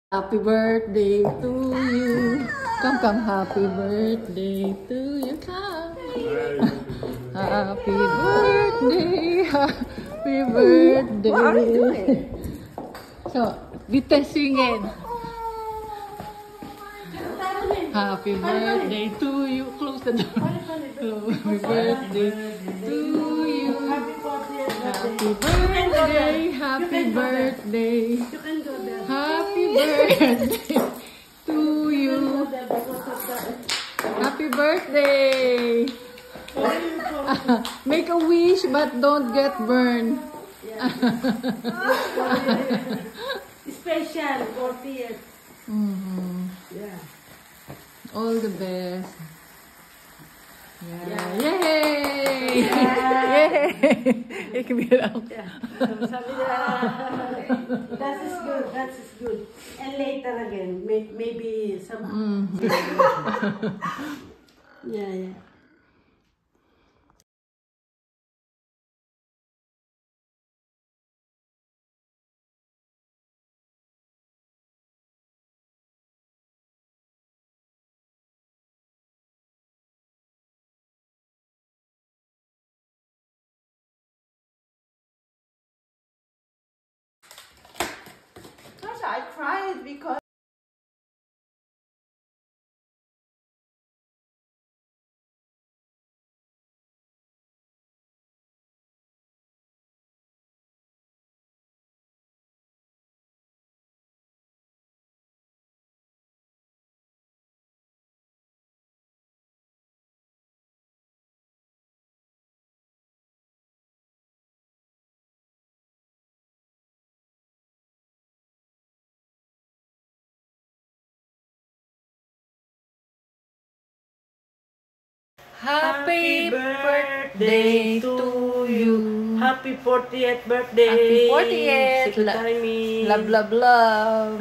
Happy birthday to you. Come, happy birthday to you. Come. Happy birthday, happy birthday. What are you doing? So, Vita singing. Happy birthday to you. Close the door. Happy birthday to you. Happy birthday, happy birthday. You can go there. Happy birthday to you. Happy birthday. Make a wish but don't get burned. Special 40th. Yeah. All the best. Yeah. Yay! Yeah. Ik weer ook. Sabi nila, that is good, that is good. And later again, maybe some... Yeah. I cried because Happy birthday to you. Happy 40th birthday. Happy 40th. Secretary me. Love, love, love.